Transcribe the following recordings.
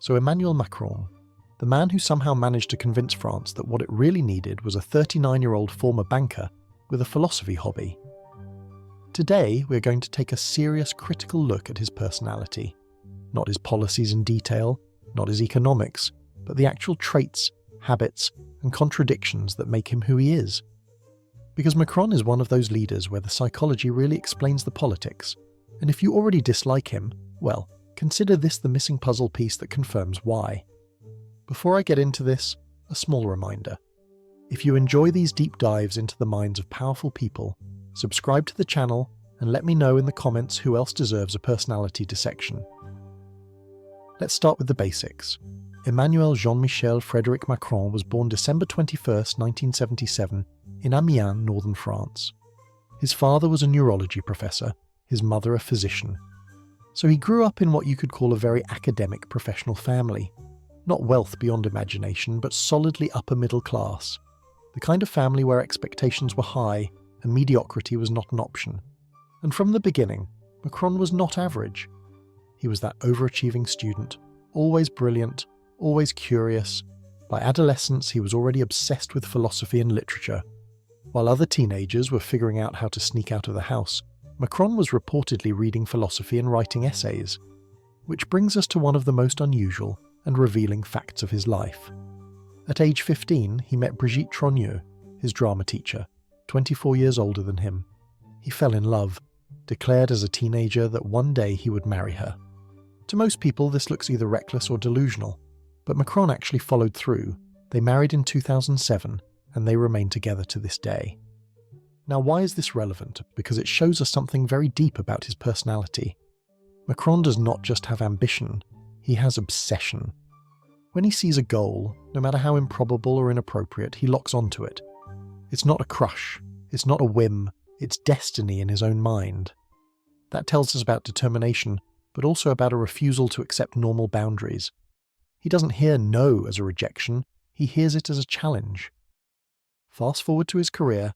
So Emmanuel Macron, the man who somehow managed to convince France that what it really needed was a 39-year-old former banker with a philosophy hobby. Today, we're going to take a serious critical look at his personality. Not his policies in detail, not his economics, but the actual traits, habits, and contradictions that make him who he is. Because Macron is one of those leaders where the psychology really explains the politics, and if you already dislike him, well, consider this the missing puzzle piece that confirms why. Before I get into this, a small reminder. If you enjoy these deep dives into the minds of powerful people, subscribe to the channel and let me know in the comments who else deserves a personality dissection. Let's start with the basics. Emmanuel Jean-Michel Frédéric Macron was born December 21, 1977, in Amiens, northern France. His father was a neurology professor, his mother a physician. So he grew up in what you could call a very academic professional family. Not wealth beyond imagination, but solidly upper middle class. The kind of family where expectations were high and mediocrity was not an option. And from the beginning, Macron was not average. He was that overachieving student, always brilliant, always curious. By adolescence, he was already obsessed with philosophy and literature. While other teenagers were figuring out how to sneak out of the house, Macron was reportedly reading philosophy and writing essays. Which brings us to one of the most unusual and revealing facts of his life. At age 15, he met Brigitte Trogneux, his drama teacher, 24 years older than him. He fell in love, declared as a teenager that one day he would marry her. To most people, this looks either reckless or delusional, but Macron actually followed through. They married in 2007, and they remain together to this day. Now, why is this relevant? Because it shows us something very deep about his personality. Macron does not just have ambition, he has obsession. When he sees a goal, no matter how improbable or inappropriate, he locks onto it. It's not a crush, it's not a whim, it's destiny in his own mind. That tells us about determination, but also about a refusal to accept normal boundaries. He doesn't hear no as a rejection, he hears it as a challenge. Fast forward to his career.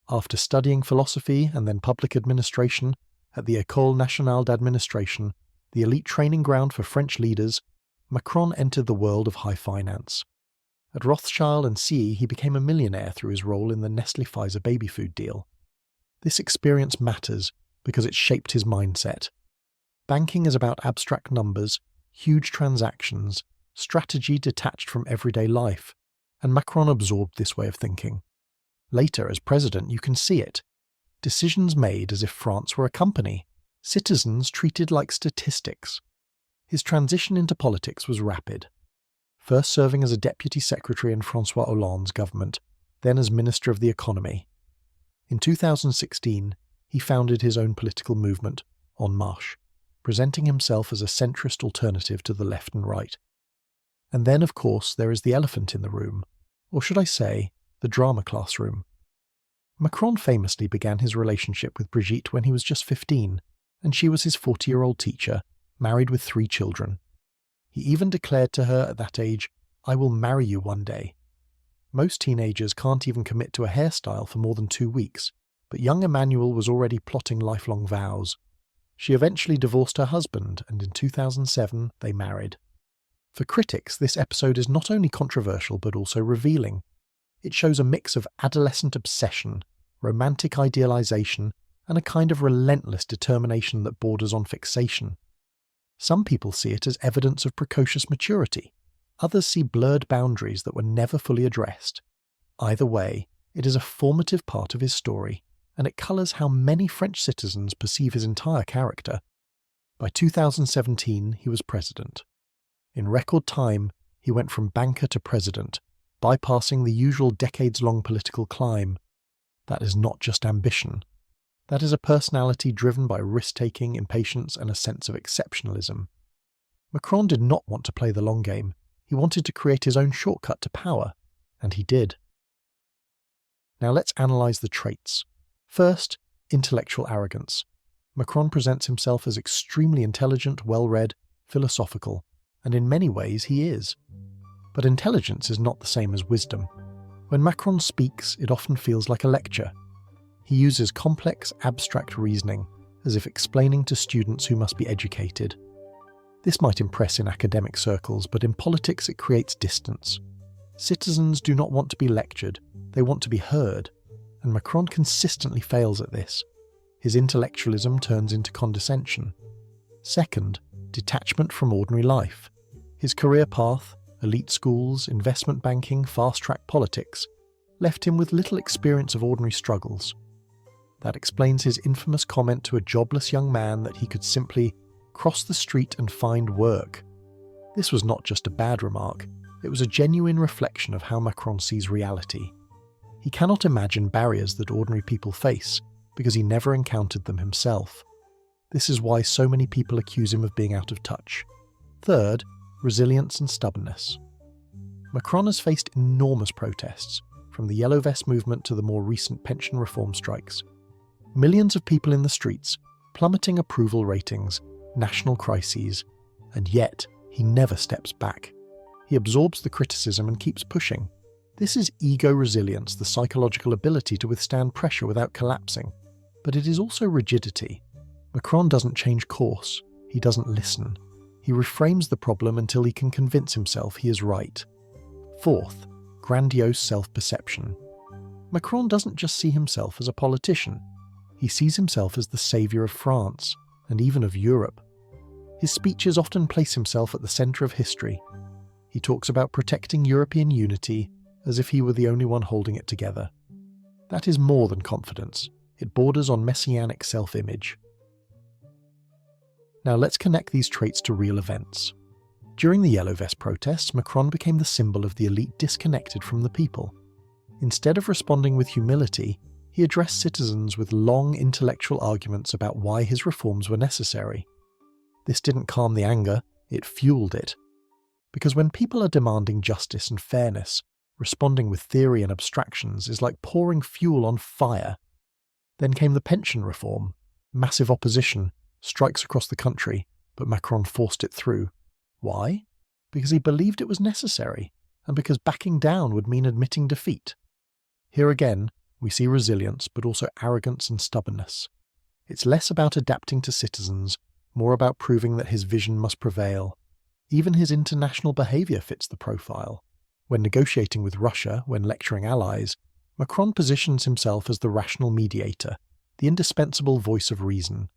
After studying philosophy and then public administration at the École Nationale d'Administration, the elite training ground for French leaders, Macron entered the world of high finance. At Rothschild and C, he became a millionaire through his role in the Nestlé-Pfizer baby food deal. This experience matters because it shaped his mindset. Banking is about abstract numbers, huge transactions, strategy detached from everyday life, and Macron absorbed this way of thinking. Later, as president, you can see it. Decisions made as if France were a company, citizens treated like statistics. His transition into politics was rapid. First serving as a deputy secretary in François Hollande's government, then as Minister of the Economy. In 2016, he founded his own political movement, En Marche, presenting himself as a centrist alternative to the left and right. And then, of course, there is the elephant in the room, or should I say, the drama classroom. Macron famously began his relationship with Brigitte when he was just 15, and she was his 40-year-old teacher, married with 3 children. He even declared to her at that age, "I will marry you one day." Most teenagers can't even commit to a hairstyle for more than 2 weeks, but young Emmanuel was already plotting lifelong vows. She eventually divorced her husband, and in 2007 they married. For critics, this episode is not only controversial but also revealing. It shows a mix of adolescent obsession, romantic idealization, and a kind of relentless determination that borders on fixation. Some people see it as evidence of precocious maturity. Others see blurred boundaries that were never fully addressed. Either way, it is a formative part of his story, and it colours how many French citizens perceive his entire character. By 2017, he was president. In record time, he went from banker to president, bypassing the usual decades-long political climb. That is not just ambition. That is a personality driven by risk-taking, impatience, and a sense of exceptionalism. Macron did not want to play the long game. He wanted to create his own shortcut to power, and he did. Now let's analyse the traits. First, intellectual arrogance. Macron presents himself as extremely intelligent, well-read, philosophical, and in many ways he is. But intelligence is not the same as wisdom. When Macron speaks, it often feels like a lecture. He uses complex, abstract reasoning, as if explaining to students who must be educated. This might impress in academic circles, but in politics it creates distance. Citizens do not want to be lectured, they want to be heard, and Macron consistently fails at this. His intellectualism turns into condescension. Second, detachment from ordinary life. His career path, elite schools, investment banking, fast-track politics, left him with little experience of ordinary struggles. That explains his infamous comment to a jobless young man that he could simply cross the street and find work. This was not just a bad remark, it was a genuine reflection of how Macron sees reality. He cannot imagine barriers that ordinary people face, because he never encountered them himself. This is why so many people accuse him of being out of touch. Third, resilience and stubbornness. Macron has faced enormous protests, from the Yellow Vest movement to the more recent pension reform strikes. Millions of people in the streets, plummeting approval ratings, national crises, and yet he never steps back. He absorbs the criticism and keeps pushing. This is ego resilience, the psychological ability to withstand pressure without collapsing. But it is also rigidity. Macron doesn't change course. He doesn't listen. He reframes the problem until he can convince himself he is right. Fourth, grandiose self-perception. Macron doesn't just see himself as a politician. He sees himself as the saviour of France, and even of Europe. His speeches often place himself at the centre of history. He talks about protecting European unity as if he were the only one holding it together. That is more than confidence. It borders on messianic self-image. Now let's connect these traits to real events. During the Yellow Vest protests, Macron became the symbol of the elite disconnected from the people. Instead of responding with humility, he addressed citizens with long intellectual arguments about why his reforms were necessary. This didn't calm the anger, it fueled it. Because when people are demanding justice and fairness, responding with theory and abstractions is like pouring fuel on fire. Then came the pension reform, massive opposition, strikes across the country, but Macron forced it through. Why? Because he believed it was necessary, and because backing down would mean admitting defeat. Here again, we see resilience, but also arrogance and stubbornness. It's less about adapting to citizens, more about proving that his vision must prevail. Even his international behaviour fits the profile. When negotiating with Russia, when lecturing allies, Macron positions himself as the rational mediator, the indispensable voice of reason.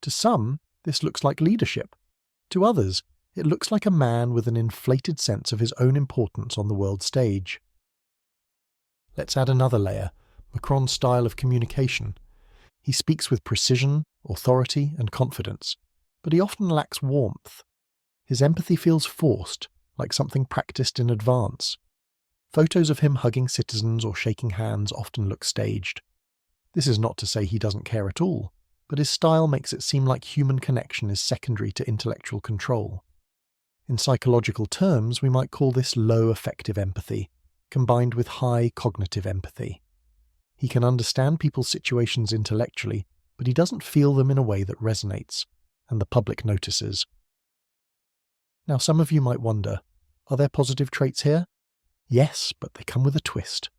To some, this looks like leadership. To others, it looks like a man with an inflated sense of his own importance on the world stage. Let's add another layer, Macron's style of communication. He speaks with precision, authority, and confidence, but he often lacks warmth. His empathy feels forced, like something practiced in advance. Photos of him hugging citizens or shaking hands often look staged. This is not to say he doesn't care at all, but his style makes it seem like human connection is secondary to intellectual control. In psychological terms, we might call this low affective empathy, combined with high cognitive empathy. He can understand people's situations intellectually, but he doesn't feel them in a way that resonates, and the public notices. Now some of you might wonder, are there positive traits here? Yes, but they come with a twist.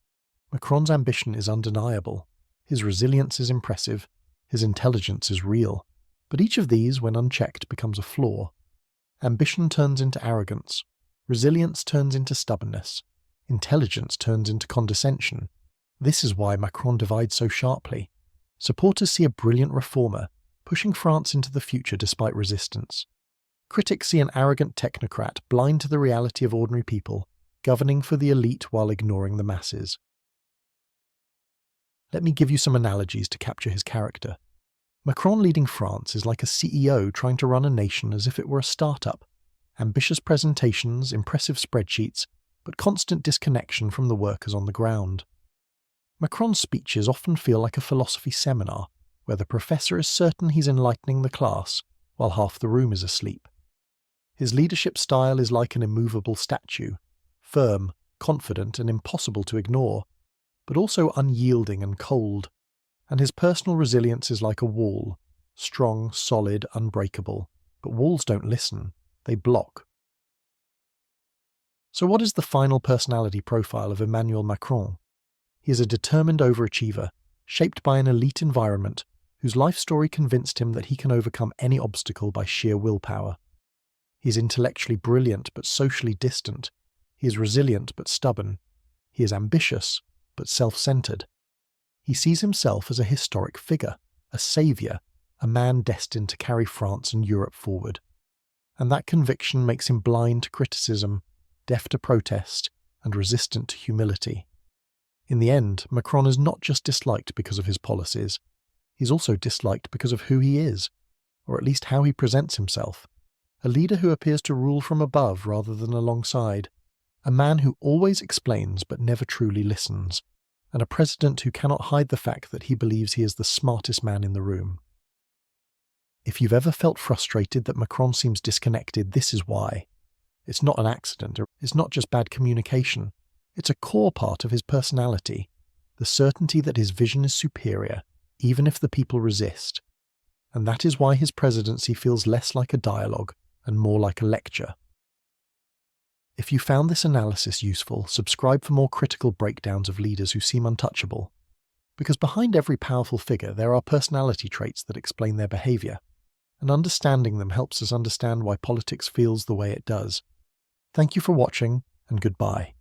Macron's ambition is undeniable. His resilience is impressive. His intelligence is real. But each of these, when unchecked, becomes a flaw. Ambition turns into arrogance. Resilience turns into stubbornness. Intelligence turns into condescension. This is why Macron divides so sharply. Supporters see a brilliant reformer, pushing France into the future despite resistance. Critics see an arrogant technocrat blind to the reality of ordinary people, governing for the elite while ignoring the masses. Let me give you some analogies to capture his character. Macron leading France is like a CEO trying to run a nation as if it were a startup. Ambitious presentations, impressive spreadsheets, but constant disconnection from the workers on the ground. Macron's speeches often feel like a philosophy seminar, where the professor is certain he's enlightening the class, while half the room is asleep. His leadership style is like an immovable statue, firm, confident, and impossible to ignore, but also unyielding and cold, and his personal resilience is like a wall, strong, solid, unbreakable, but walls don't listen, they block. So what is the final personality profile of Emmanuel Macron? He is a determined overachiever, shaped by an elite environment, whose life story convinced him that he can overcome any obstacle by sheer willpower. He is intellectually brilliant but socially distant. He is resilient but stubborn. He is ambitious but self-centered. He sees himself as a historic figure, a saviour, a man destined to carry France and Europe forward. And that conviction makes him blind to criticism, deaf to protest, and resistant to humility. In the end, Macron is not just disliked because of his policies. He's also disliked because of who he is, or at least how he presents himself. A leader who appears to rule from above rather than alongside. A man who always explains but never truly listens. And a president who cannot hide the fact that he believes he is the smartest man in the room. If you've ever felt frustrated that Macron seems disconnected, this is why. It's not an accident, it's not just bad communication. It's a core part of his personality, the certainty that his vision is superior, even if the people resist. And that is why his presidency feels less like a dialogue and more like a lecture. If you found this analysis useful, subscribe for more critical breakdowns of leaders who seem untouchable. Because behind every powerful figure there are personality traits that explain their behaviour, and understanding them helps us understand why politics feels the way it does. Thank you for watching, and goodbye.